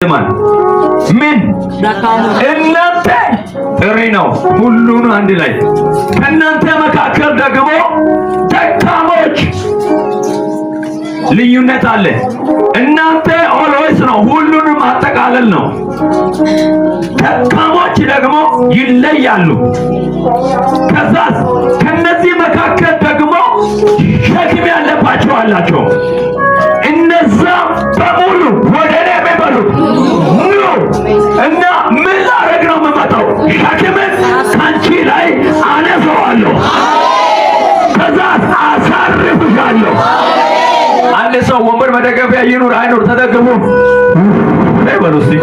ይደግማል። ምን እናንተ ጥሪ ነው ሁሉን አንድ ላይ ከእናንተ መካከል ደግሞ ደካሞች ልዩነት አለ። እናንተ ኦልዌይስ ነው ሁሉንም አጠቃለል ነው። ደካሞች ደግሞ ይለያሉ። ከዛስ ከነዚህ መካከል ደግሞ ሸክም ያለባቸው አላቸው። እነዛ በሙሉ ወደ እኔ የሚበሉት ኑ እና ምን ላደርግ ነው የምመጣው? ሸክምን ካንቺ ላይ አነሳዋለሁ፣ ከዛስ አሳርፍሻለሁ። አንድ ሰው ወንበር መደገፊያ ይኑር አይኑር ተደግፉ በሉ እስቲ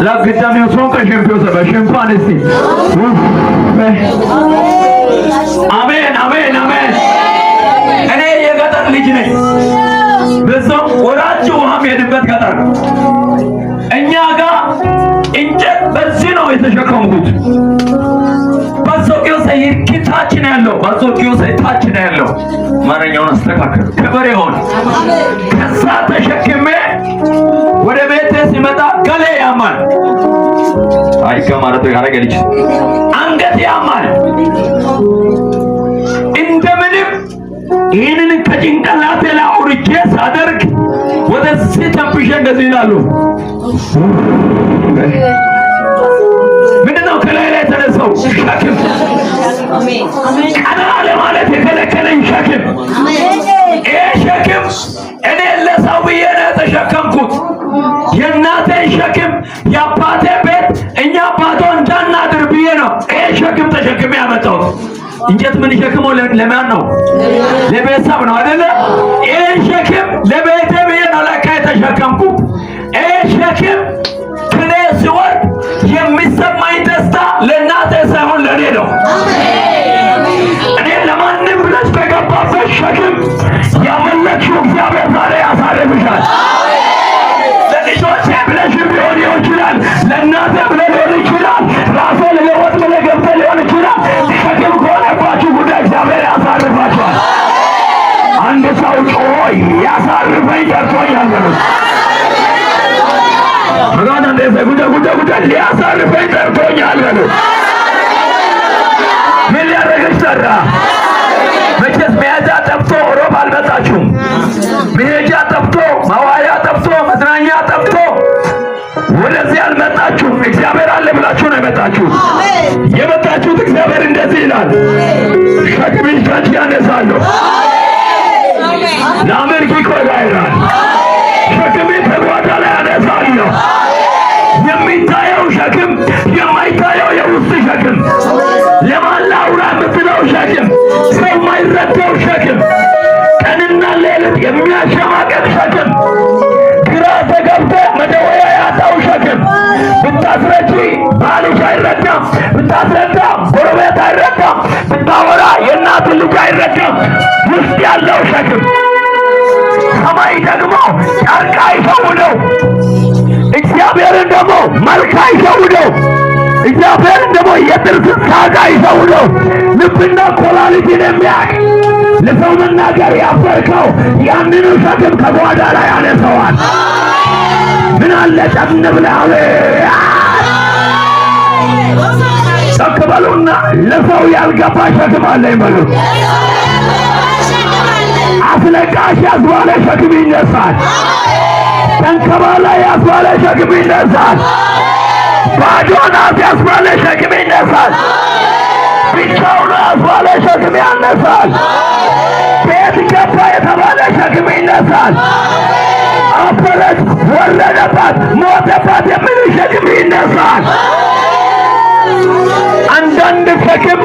ለግዳሚው ሰው ከሸምፒዮን በሸምፓን እስቲ አሜን አሜን አሜን። እኔ የገጠር ልጅ ነኝ። በዛው ወራጅ ውሃ የሚሄድበት ገጠር እኛ ጋር እንጨት በዚህ ነው የተሸከምኩት። ባሶቂዮ ሰይርኪ ታች ነው ያለው። ባሶቂዮ ሰይ ታች ነው ያለው። ማንኛውን አስተካከል ክብር ይሁን። ከዛ ተሸክሜ ወደ ቤቴ ሲመጣ ገሌ ያማል። አይካ ማለት ያረገ ልጅ አንገት ያማል። እንደምንም ይህንን ከጭንቅላቴ ላይ አውርጄ ሳደርግ ወደዚህ ተንብሼ እንደዚህ ይላሉ። ምንድነው ከላይ ላይ የተነሳው ሸክም? ቀና ለማለት የከለከለኝ ሸክም። ይህ ሸክም እኔ ለሰው ብዬ ነው የተሸከምኩት። የእናቴን ሸክም የአባቴ ቤት እኛ ባዶ እንዳናድር ብዬ ነው ይህ ሸክም ተሸክሜ ያመጣሁት። እንጨት ምን ሸክሞ ለማን ነው? ለቤተሰብ ነው አይደለ? ይህ ሸክም ለቤቴ ብዬ ነው ለካ የተሸከምኩት። ይህ ሸክም ከኔ ሲወርድ የሚሰማኝ ደስታ ለእናቴ ሳይሆን ለእኔ ነው። እኔ ለማንም ብለሽ በገባበት ሸክም ያመለክሽው እግዚአብሔር ዛሬ ያሳርፍሻል። ለልጆቼ ብለሽ ሊሆን ይችላል፣ ለእናቴ ብለሽ ሊሆን ይችላል፣ ራሴ ለለወጥ ብለሽ ገብተሽ ሊሆን ይችላል። ሸክም ከሆነባችሁ ጉዳይ እግዚአብሔር ያሳርፋችኋል። አንድ ሰው ጮሆ ያሳርፈኝ ጠርቶኛል በሉት። በጋና እንደዚህ ጉዳ ሊያሳርፈኝ ጠርቶኛል በሉት። ምን ሊያደርግሽ ጠራ? መቼስ መያዣ ጠፍቶ ሮብ አልመጣችሁም። መሄጃ ጠፍቶ መዋያ ጠፍቶ መዝናኛ ጠፍቶ ወደዚህ አልመጣችሁም። እግዚአብሔር አለ ብላችሁ ነው የመጣችሁት። የመጣችሁት እግዚአብሔር እንደዚህ ይላል፣ ሸክምሽን ካንቺ ያነሳለሁ። ለአሜሪካ ይላል ሸክሜን ከጓዳ ላይ አነሳለሁ። የሚታየው ሸክም የማይታየው የውስጥ ሸክም፣ ለማን ላውራ የምትለው ሸክም፣ ሰው የማይረዳው ሸክም፣ ቀንና ሌሊት የሚያሸማቀቅ ሸክም፣ ግራ ተገብቶ መደወያ ያጣው ሸክም። ብታስረጂ ባልሽ አይረዳም፣ ብታስረዳ ጎረቤት አይረዳም፣ ብታወራ የእናት ልጅ አይረዳም። ውስጥ ያለው ሸክም ሰማይ ደግሞ ጨርቅ አይሸውደው፣ እግዚአብሔርን ደግሞ መልክ አይሸውደው፣ እግዚአብሔርን ደግሞ የጥርስ ሳቅ አይሸውደው። ልብና ኮላሊትን የሚያውቅ ለሰው መናገር ያፈርከው ያንኑ ሸክም ከጓዳ ላይ ያነሰዋል። ምን አለ ጨፍን ብለህ ጨክ በሉና ለሰው ያልገባ ሸክም አለ ይበሉ። አስለቃሽ ያስባለ ሸክም ይነሳል። ተንከባላ ያስባለ ሸክም ይነሳል። ባዶ ናት ያስባለ ሸክም ይነሳል። ብቻውን ያስባለ ሸክም ያነሳል። ቤት ገባ የተባለ ሸክም ይነሳል። አፈረች፣ ወረደባት፣ ሞተባት የሚል ሸክም ይነሳል። አንዳንድ ሸክም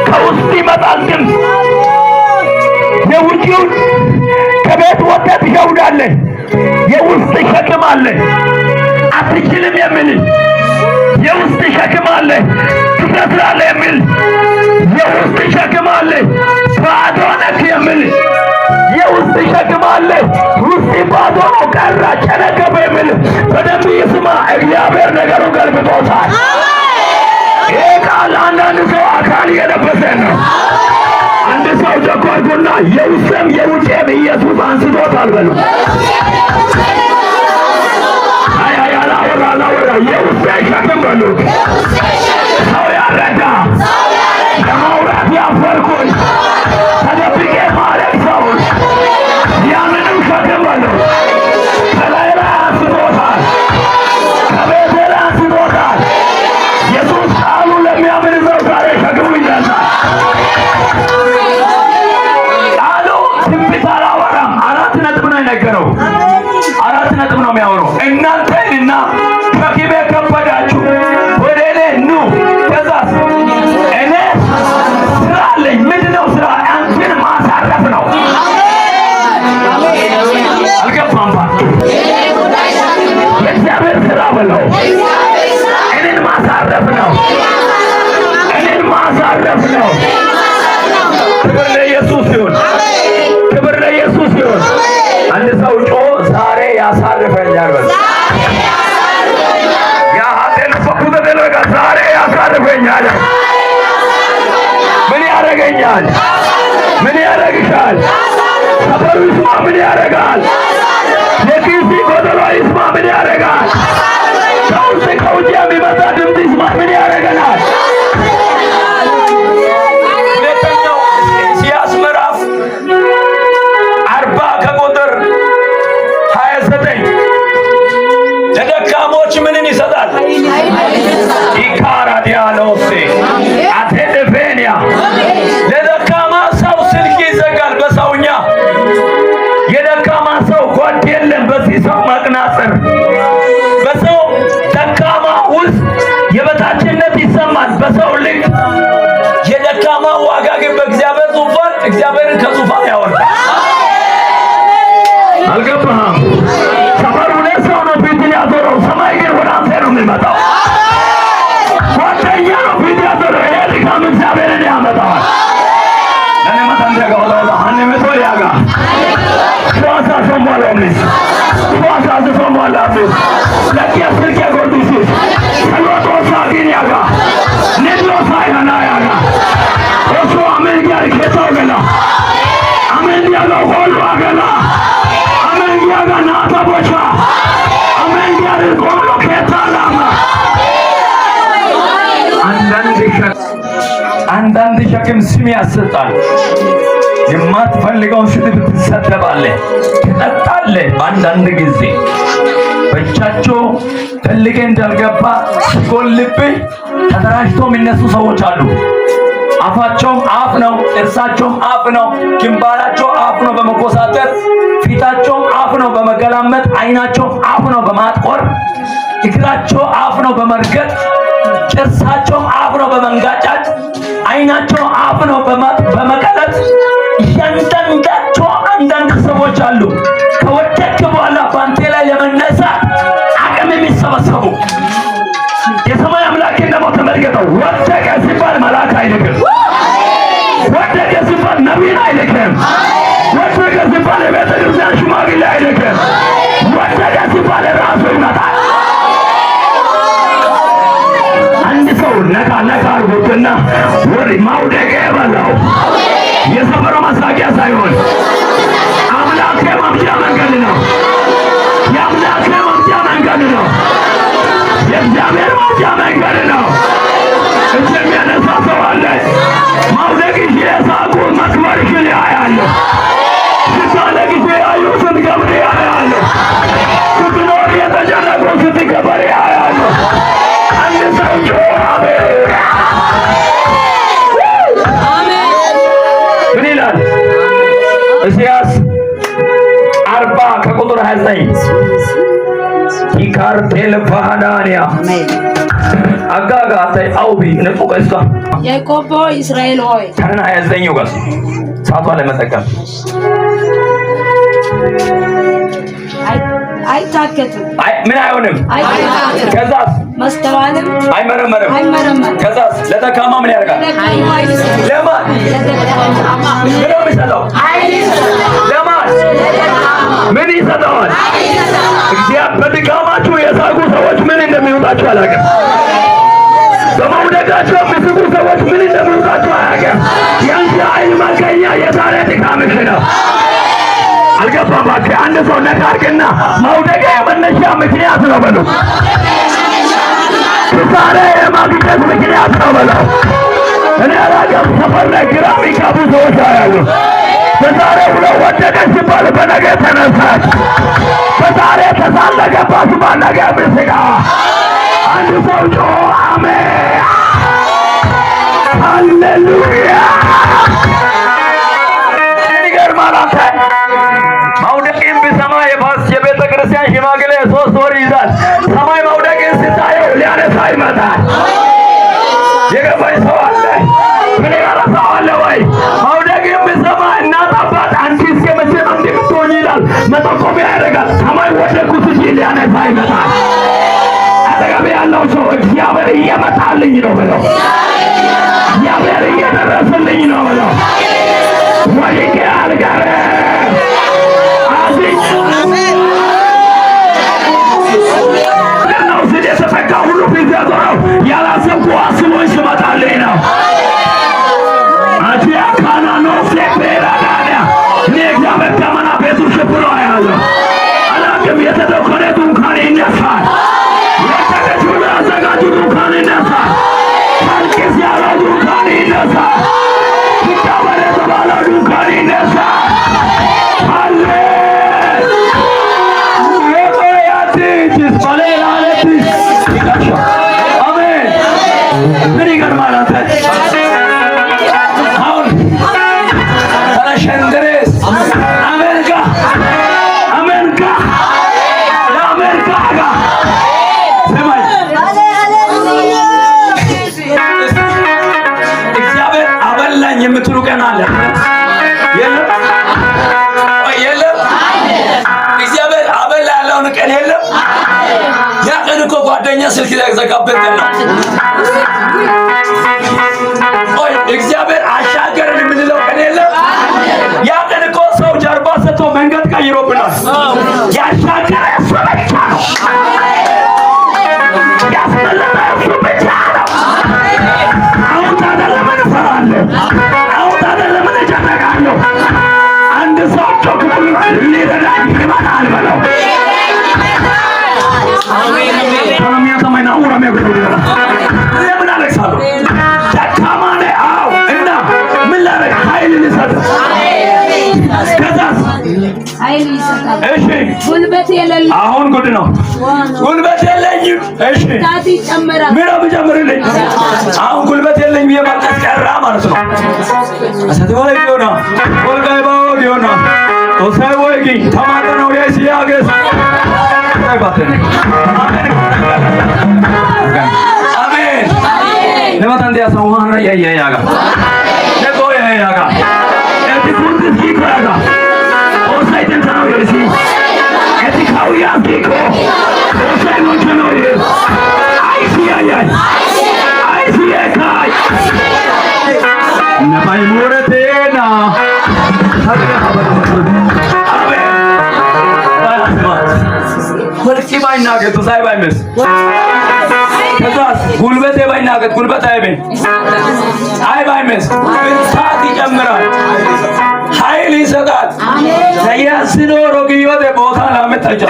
ከውስጥ ይመጣል። ግን የውጭውን ከቤት ወጥተህ ትሸውዳለህ። የውስጥ ሸክም አለ፣ አትችልም የሚል የውስጥ ሸክም አለ፣ ትከስራለህ የሚል የውስጥ ሸክም አለ፣ ባዶ ነህ የሚል የውስጥ ሸክም አለ። ውስጥ ባዶ ነው ቀረ ጨነገፈ የሚል በደንብ ይስማ። እግዚአብሔር ነገሩን ገልብጦታል። ይህ ቃል አንዳንድ ሰው አካል እየለበሰ ነው። አንድ ሰው ጀኮርኩና የውስጥም የውጭም ኢየሱስ አንስቶታል በሉ። እናንተንና ሸክም የከበዳችሁ ወደ እኔ ኑ። ከዛስ እኔ ስራ አለኝ። ምንድነው ስራ? አንተን ማሳረፍ ነው። አልገባም? የእግዚአብሔር ስራ ብለው እኔን ማሳረፍ ነው። እኔን ማሳረፍ ነው። ክብር ለኢየሱስ ይሁን። ክብር ለኢየሱስ ይሁን። አንድ ሰው ጮ ዛሬ ያሳርፈኛል በል። ዛሬ ያሳርፈኛል። ምን ያደርገኛል? ምን ያደርግሻል? ሰፈሩ ይስማ ምን ያደርጋል? የኪሲ ጎደሎ ይስማ ምን ያደርጋል? ከውጭ የሚመጣ ድምፅ ይስማ ምን ያደርገናል? ሁለተኛው ኢሳይያስ ምዕራፍ 40 ከቁጥር 29 ለደካሞች ምንን ይሰጣል? ኢካራዲያኖሴ አቴደፌንያ ለደካማ ሰው ስልክ ይዘጋል። በሰውኛ የደካማ ሰው ጓድ የለም። በዚህ ሰው መቅናጽር በሰው ደካማ ውስጥ የበታችነት ይሰማል። በሰው ልክ የደካማ ዋጋ ግን በእግዚአብሔር ዙፋን እግዚአብሔርን ከዙፋን ያወርዳል። አልገባህም? ሰፈር ሁለት ሰው ነው ፊትን ያዞረው፣ ሰማይ ግን ወደ አንተ ነው የሚመጣው። ጓደኛ ነው ፊት ያዞረው፣ ይሄ ድካም እግዚአብሔርን ያመጣዋል። ለኔ መታንደጋ ወላላ አንኔ መቶ ያጋ ሷሳ ሶማላምስ ሷሳ ሶማላምስ ለኪያ ስልክ ያጎርዱስ ሰሎቶ ሳጊን ያጋ ንድሎ ሳይና ያጋ ኦሶ አሜን ያር ከታው ገላ አሜን ያጋ ሆሎ አገላ አሜን ያጋ ናታ ቦቻ አሜን ያር ቆሎ ከታላማ አንዳንድ ሸክም ስም ያሰጣል። የማትፈልገውን ስድብ ትሰደባለህ፣ ትጠጣለህ። በአንዳንድ ጊዜ በእጃቸው ትልቅ እንዳልገባ ሲጎልብህ ተደራጅተው የሚነሱ ሰዎች አሉ። አፋቸውም አፍ ነው፣ ጥርሳቸውም አፍ ነው፣ ግንባራቸው አፍ ነው በመኮሳተር፣ ፊታቸውም አፍ ነው በመገላመጥ፣ አይናቸውም አፍ ነው በማጥቆር፣ እግራቸው አፍ ነው በመርገጥ፣ ጥርሳቸውም አፍ ነው በመንጋጫት፣ አይናቸው አፍ ነው በመቀለጥ። እያንዳንዳቸው አንዳንድ ሰዎች አሉ ከወደቅ በኋላ ባንቴ ላይ ለመነሳት አቅም የሚሰበሰቡ። የሰማይ አምላክን ደግሞ ተመልከተው። ወደቀ ሲባል መልአክ አይልክም። ወደቀ ሲባል ነቢይ አይልክም። ወደቀ ሲባል የቤተ ክርስቲያን ሽማግሌ አይልክም። ወደቀ ሲባል ራሱ ይመጣል። አንድ ሰው ነካ ነካ አድርጎትና ወሬ ማውደቅ የበላው የሰፈሩ ማሳቂያ ሳይሆን አምላክ የማምጫ መንገድ ነው። የአምላክ የማምጫ መንገድ ነው። የእግዚአብሔር ማምጫ መንገድ ነው። እጅ የሚያነሳ ሰው አለ። ማውደቅሽ የሳቁ መክበርሽን ያያለሁ። ስታለቅሽ ያዩትን ገብር ያያለሁ። ስትኖር የተጨነቁ ስትከበር ያያለሁ። አንድ ሰው ምን ይላል? ኢሳይያስ 40 ከቁጥር 29 ኢካርቴል ፋዳንያ አጋጋታይ አውቢ ነቁቀስታ ያዕቆብ እስራኤል ሆይ ከና 29 ጋር ሰዓቷ ለመጠቀም አይታከትም። ምን አይሆንም። ከዛስ ማስተዋልም አይመረመርም። ከዛስ ለደካማ ምን ያደርጋል? ለማን ምን ነው የሚሰጠው? ለማን ምን ይሰጠዋል? እግዚአብሔር በድካማችሁ የሳቁ ሰዎች ምን እንደሚወጣቸው አላውቅም። በመውደቃቸው የሚስቁ ሰዎች ምን እንደሚወጣቸው አላውቅም። ያንቺ አይን መገኛ የዛሬ ድካምሽ ነው። አልገባም? አንድ ሰው ነካ አድርግና መውደቂያ የመነሻ ምክንያት ነው በለው። ዛሬ የማግኘት ምክንያት ነው በለው። እኔ አላውቅም። ሰፈር ላይ ግራ የሚጋቡ ሰዎች አያሉ። በዛሬ ብሎ ወደቀ ሲባል በነገ ተነሳች። በዛሬ ተሳለገባ ሲባል ነገ ምስጋ። አንድ ሰው ጮ አሜን ሃሌሉያ። ይገርማል። አንተ ማውደቂም ቢሰማ የቤተ ክርስቲያን ሽማግሌ 3 ወር ይይዛል። ሰማይ መውደቅን ስታየው ሊያነሳ ይመጣል። የገባኝ ሰው አለ? ምን ያረሳው አለ ወይ? መውደቅን ብሰማ እናት አባት አንቺ እስከ መቼ ነው እንደምትሆኝ ይላል። መጠቆሚያ ያደርጋል። ሰማይ ወደቅኩት እንጂ ሊያነሳ ይመጣል። አጠገብ ያለው ሰው እግዚአብሔር እየመጣልኝ ነው ብለው፣ እግዚአብሔር እየደረስልኝ ነው ብለው ወይኔ አልጋረ አዚኝ ነው ስለ ተፈካ ሁሉ ፊት ያዞረው ያላሰብኩ አስቦኝ ስመጣልኝ ነው። አጂያ ካና ነው ሴፔራ ጋዳ እኔ እግዚአብሔር ከመና ቤቱ ሽፍሮ ያለው አላቅም። የተደኮነ ድንኳን ይነሳል። የተገጁ ያዘጋጁ ድንኳን ይነሳል። ታልቅስ ያለው ድንኳን ይነሳል። ይታበለ የተባለው ድንኳን ይነሳል። አለ የቆያትችስ በሌላለትስ ይቀሻ አሜን። ምን ይገርማል አንተ አሁን ተነሸንድሬስ አሜሪካ አሜሪካ ለአሜሪካ ጋር ስማኝ እግዚአብሔር አበላኝ የምትሉ ቀን አለ የለም? የለም? እግዚአብሔር አበላ ያለውን ቀን የለም? ያ ቀን እኮ ጓደኛ ስልክ ዘጋበት ቀን ነው። እግዚአብሔር አሻገርን የምንለው ቀን የለም? ያ ቀን እኮ ሰው ጀርባ ሰጥቶ መንገድ ቀይሮብናል። ያሻገረ እሱ ብቻ ነው። ያስመለጠ እሱ ብቻ ነው። አሁን ታዲያ ለምን እፈራለሁ? አሁን ታዲያ ለምን እጨነቃለሁ? አንድ ሰው ጮክ ብሎ ሊረዳኝ ይመጣል በለው። ለምን አለቅሳለሁ? ደካማ ነኝ። አዎ እና ምን ላደርግ? ኃይል ልሰጥ። ከዛስ ኃይል ይሰጣል። እሺ ጉልበት የለኝም። አሁን ጉድ ነው። ጉልበት የለኝም። እሺ ጣት ይጨምራል። ምን ነው ብጨምርልኝ? አሁን ጉልበት የለኝም የማልቀስ ቀራ ማለት ነው። አሰተወይ ቢሆና ወልጋይ ባው ቢሆና ኦሳይ ወይጊ ተማረ ነው የሲያገስ አይባተን አሜን። ለማታን ዲያ ሰውሃና ያያያጋ ለቆ ያያጋ እቲ ኩንት ሲካጋ ኦሳይ ተንተናው የሲ እቲ ካውያ ቢኮ ኦሳይ ወንተናው የሲ አይሲያያይ አይሲያካይ ነባይ ሞረቴና ታዲያ ሀበሩ አሜን። ወልቂ ባይናገቱ ሳይ ባይመስ ከዛስ ጉልበቴ ባይናገት ጉልበት አይበኝ አይ ባይመስ ብርታት ይጨምራል። ኃይል ይሰጣል። ለያስኖ ሮግዮቴ ቦታ ላመጣጃ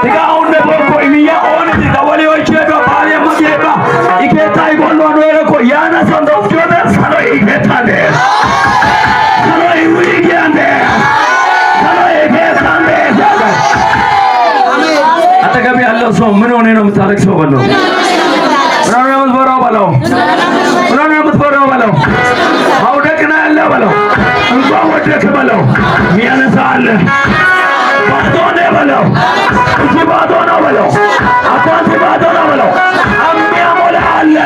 ዲጋውን ደቦኮ ኢሚያ ኦን ዲጋወሊዎች ባለ ማጌባ ይከታ ይጎሎ ነው ያና ሰንዶፍ ጆነ ሰሎ ይከታለ ሰሎ ይዊጊያንደ ሰሎ ይከታለ አጠገብ ያለው ሰው ምን ሆነ ነው የምታለቅሰው? በለው ምን ሆነ ነው የምትፈራው? በለው ምን ሆነ ነው የምትፈራው? በለው መውደቅ ነው ያለ በለው እንኳን ወደቅ በለው የሚያነሳ አለ። ባዶ ነው በለው እሱ ባዶ ነው በለው አባንተ ባዶ ነው በለው የሚያሞላ አለ።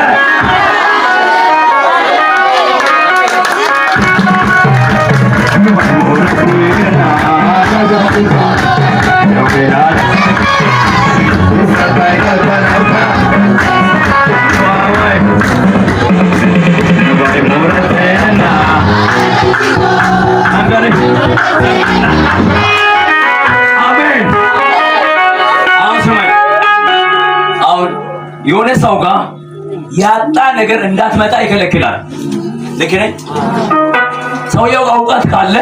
የሆነ ሰው ጋር ያጣ ነገር እንዳትመጣ ይከለክላል። ልክ ነኝ? ሰውየው ጋር እውቀት ካለ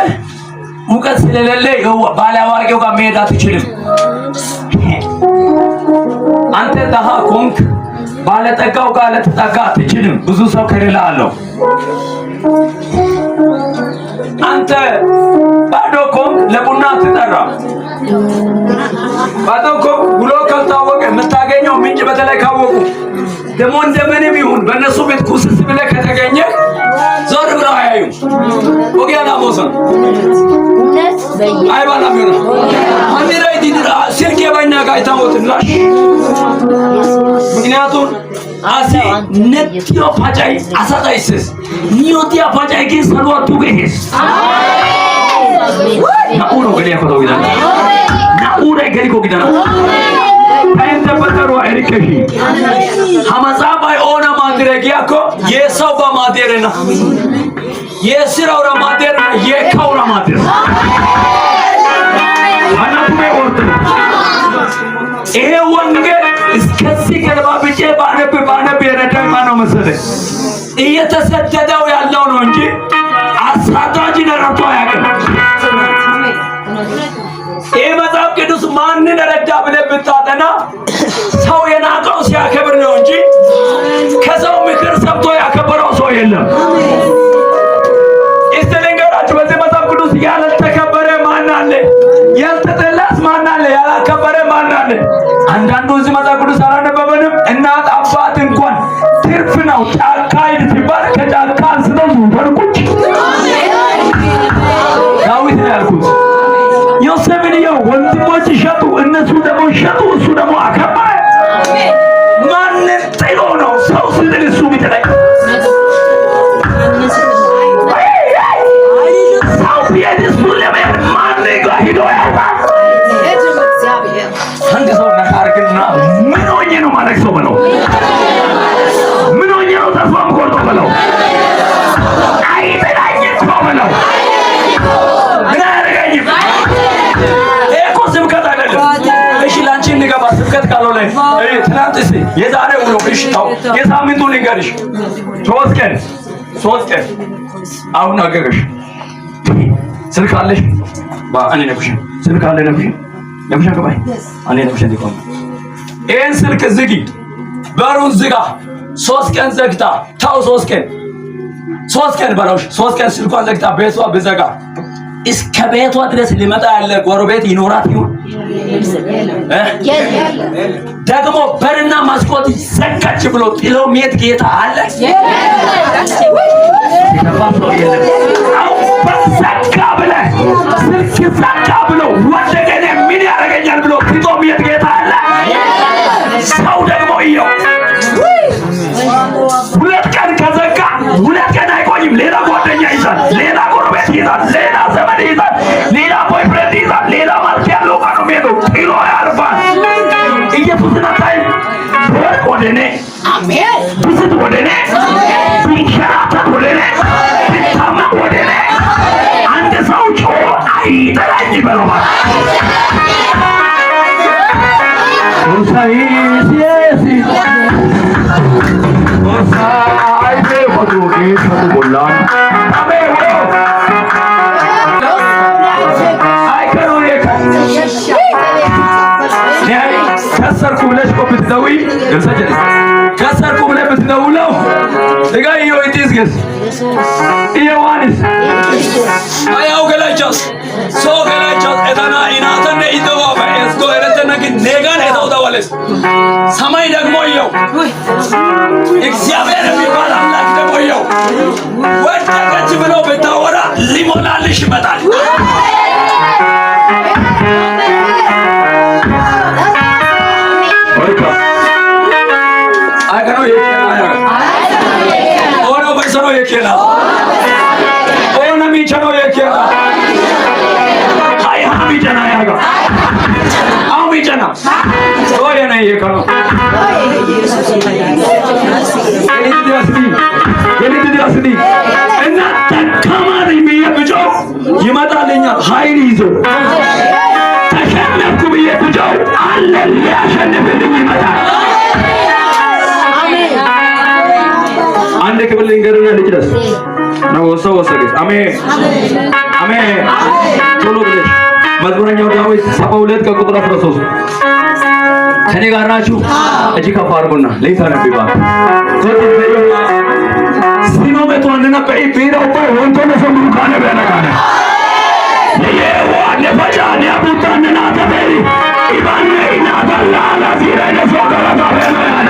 እውቀት ስለሌለ ባለ አዋቂው ጋር መሄድ አትችልም። አንተ ደሃ ኮንክ ባለጠጋው ጋር ልትጠጋ አትችልም። ብዙ ሰው ከሌላ አለው። አንተ ባዶ ኮንክ ለቡና አትጠራ። ባዶ ኮንክ ብሎ ካልታወቀ የምታገኘው ምንጭ በተለይ ካወቁ ደግሞ እንደምንም ይሁን በእነሱ ቤት ኩስስ ብለህ ከተገኘ ዞር ብለው አያዩም። ወጊያና ሞሰን አይ ባላም ነው አሚራይ ዲድራ ሲርኬ ባይና ጋይታውትላሽ ምክንያቱም አሲ ነጥዮ ፓጫይ አሳጣይስስ ኒዮቲያ ፓጫይ ግን ሰልዋቱ ገሄስ ናኡሮ ገሊያ ኮዶ ይላል ናኡረ ገሊኮ ጊዳና ታይንተ በተሩ አይርከሺ ሐማጻባይ ኦና ማድረጊያኮ የሰው በማደረና የስራው ረማደረና የካው ረማደረ አናቱሜ ወርደ ይሄ ወንጌል እስከዚህ ገለባብጬ ባነብ የረዳኝ ማነው መሰለህ? እየተሰደደው ያለው ነው እንጂ አሳዳጅ ነረቶ አያውቅም። ይሄ መጽሐፍ ቅዱስ ማንን ረዳ ብለህ ብታጠና ሰው የናቀው ሲያከብር ነው እንጂ ከሰው ምክር ሰምቶ ያከበረው ሰው የለም። እስቲ ልንገራችሁ፣ በዚህ መጽሐፍ ቅዱስ ያልተከበረ ማን አለ? ያልተጠላስ ማን አለ? ያላከበረ ማን አለ? አንዳንዱ እዚህ መጽሐፍ ቅዱስ አላነበበንም። እናት አባት እንኳን ትርፍ ነው ጫካ ሂድ ሲባል ከጫካ አንስተው ዙፈርቁጭ ዳዊት ነው ያልኩት። ዮሴፍን ይኸው ወንድሞች ሸጡ፣ እነሱ ደግሞ ሸጡ፣ እሱ ደግሞ አከበረ። ማንን ጥሎ ነው ሰው ስጥል እሱ ቢጥለኝ? ሰው ቢሄድ እሱ ለመሄድ ማን ጋር ሂዶ ያውቃል? አንድ ሰው ነካርግና ምን ሆኜ ነው ማለት ሰው በለው፣ ምን ሆኜ ነው ተስፋ የምቆርጠው በለው፣ አይጥላኝም እኮ በለው፣ ምን አያደርገኝም። ይሄ እኮ ስብከት አይደለም። እሺ ላንቺ እንገባ ስብከት ካልሆነ ትናንት እስኪ የዛሬ ውሎ እሺ ተው፣ የሳምንቱ ልንገርሽ። ሶስት ቀን አሁን አገገሽ ስልክ አለሽ እኔ ነብሽ ስልክ አለ ነብሽ ገባይ እኔ ነብሽ እንዲቆም ይሄን ስልክ ዝጊ፣ በሩን ዝጋ። 3 ቀን ዘግታ ታው 3 ቀን በራውሽ 3 ቀን ስልኳን ዘግታ ቤቷ ብዘጋ እስከ ቤቷ ድረስ ሊመጣ ያለ ጎረቤት ይኖራት ይሁን ደግሞ በርና መስኮት ዘጋች ብሎ ጥሎ ሜት ጌታ አለ በዘጋ ብለህ ስልክ ዘጋ ብሎ ወደገኔ ምን ያደርገኛል ብሎ ጥሎ ሜት ጌታ አለ። ሰው ደግሞ ይኸው 2 ቀን ከዘጋ 2 ቀን አይቆይም። ሌላ ጓደኛ ይዛል፣ ሌላ ጎረቤት ይዛል፣ ሌላ ዘመድ ይዛል፣ ሌላ ቦይፍሬንድ ይዛል፣ ሌላ መልክ ያለው ጋር ነው የሚሄደው። ጥሎ ያልፋል። ኢየሱስን አታይም? ወርቅ ወደ እኔ ብስት ወደ እኔ ቢንሸራተት ወደ እኔ ቢታመም ወደ እኔ አንድ ሰው ጮኸ አይጥለኝ በለዋል። ከሰርኩ ብለሽ እኮ ብትደውይ ከሰርኩ ብለሽ ብትደውለው ድጋዮ ይትዝገስ ኢዮሐንስ አያው ገላቻስ ሶ ገላቻስ እታና ኢናተነ ይደዋባ እስኮ እረተነ ግን ኔጋን እታውታዋለስ ሰማይ ደግሞ ይው እግዚአብሔር የሚባል አምላክ ደግሞ ይው ወደቀች ብሎ ብታወራ ሊሞላልሽ ይመጣል። አገኖ የኬና ኦኖ በሰኖ የኬና ኦኖ ሚቸኖ የኬና ሃይ ሚቸና ያጋ አው ሚቸና ሶየና የከኖ የሊዲያስኒ እና ተከማሪ የሚየብጆ ይመጣልኛል ኃይል ይዞ ተሸነፍኩ ብዬ ብጆ አለ ሊያሸንፍልኝ ይመጣል። አንድ ክብል ልንገርና ልጅደስ ነው ሰው ወሰደስ አሜን አሜን። ቶሎ ብለሽ መዝሙረኛው ዳዊት 72 ከቁጥር 13 ከኔ ጋር ናችሁ? እጅ ከፍ አድርጉና ለይታነብባ ሶት በዩ ሲኖ መቶንና በኢቢራው ወንቶ ለሰሙሩ ካነ በነካነ የዋለ ፈጃን ያቡታንና ተበሪ ኢባኔና ባላላ ሲራነ ሶገራታ በነካነ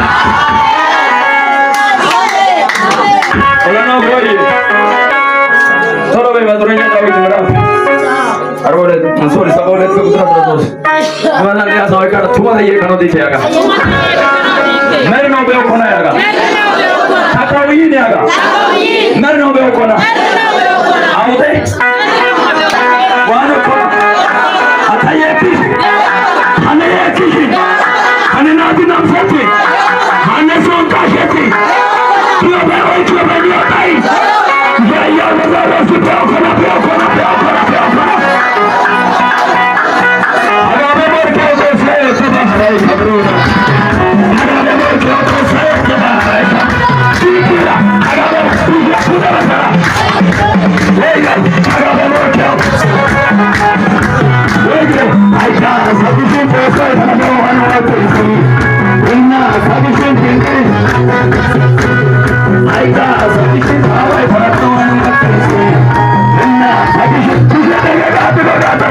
ኦላና ጎይ ቶሎ በመዝሙረኛ ዳዊት ምዕራፍ Mana dia sawi kar tuma ye kano di jaga. Merno be kona yaga. Takawi ni yaga. Merno be kona. Aude. Wano kona. Ataye pi. Hane pi. Hane na di nam sati. Hane son ka shati. Kyo be oi kyo be ni atai. Ya ya na na su pe kona pe kona pe kona pe kona. Agabe mor ke se se ba hai khabruna. Agabe mor ke se se ba hai. Sikira agabe puja puja basara. Lega agabe mor ke. Lega aita sabishin posa na no anu atu. Inna sabishin kenge. Aita sabishin hawai bharatu anu atu. Inna sabishin puja lega gatu gatu.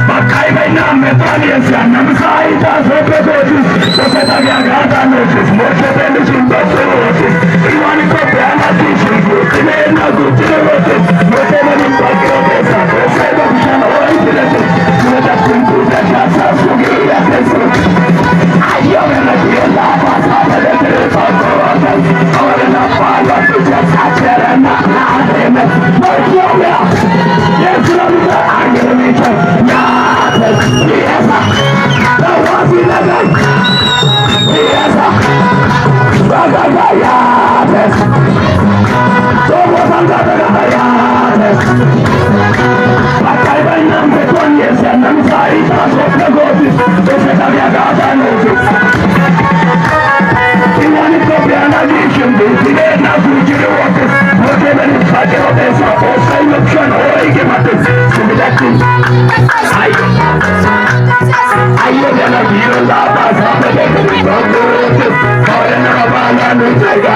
Bakai baina metani asya namsai ta sope bodi. Sope ta gya gata notis. Moche pelu shimba sotis. Iwani ko peana tishi. Tine na gutine rotis. Moche mani pakiro pesa. Pesa eba kushana oi piletis. Meta kumpuja jasa sugi ya pesu. Ayo mena kiyo la pasa pele tere pato atas. Aure na pala tuja sachere na ademe. Moche ya. Yesu na luka angele mita. Biasa, tawasi lagi. Biasa, bagaya des. Semua sangka bagaya des. Pakai banyak beton yes, enam saya tasuk legotis. Dosa kami agak anotis. Iwan itu biasa disumbu, tidak nak bujur watis. Mungkin ini pakai watis, osai option, oi gematis. Sudah tu. Ayo jangan biru lama sampai dari bangkit. Kau yang nak mana menjaga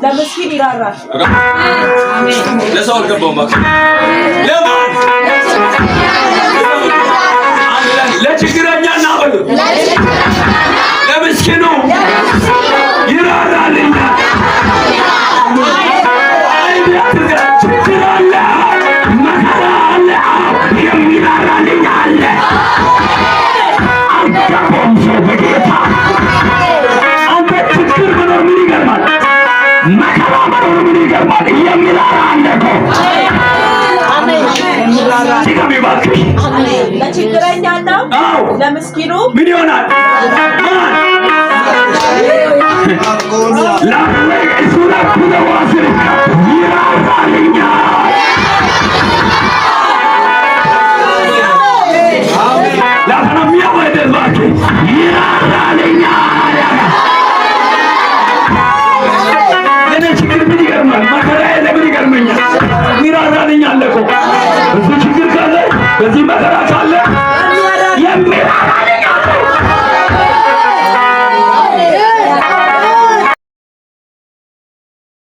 ለምስኪን ይራራል። ለሰው አልገባውም። ለማን ለችግረኛ እና በሉ ለምስኪኑ ይራራልኛል። ችግር አለ፣ መከራ አለ፣ የሚራራልኝ አለ። አልገባውም ሰው በጌታ አንተ ችግር መኖር ምን ይገርማል? መከራ መኖር ምን ይገርማል? የሚራራ አለ እኮ። ሲገቢ እባክሽ ለችግረኛ ነው ለምስኪኑ ምን ይሆናል? በዚህ መከራ ካለ የሚራራ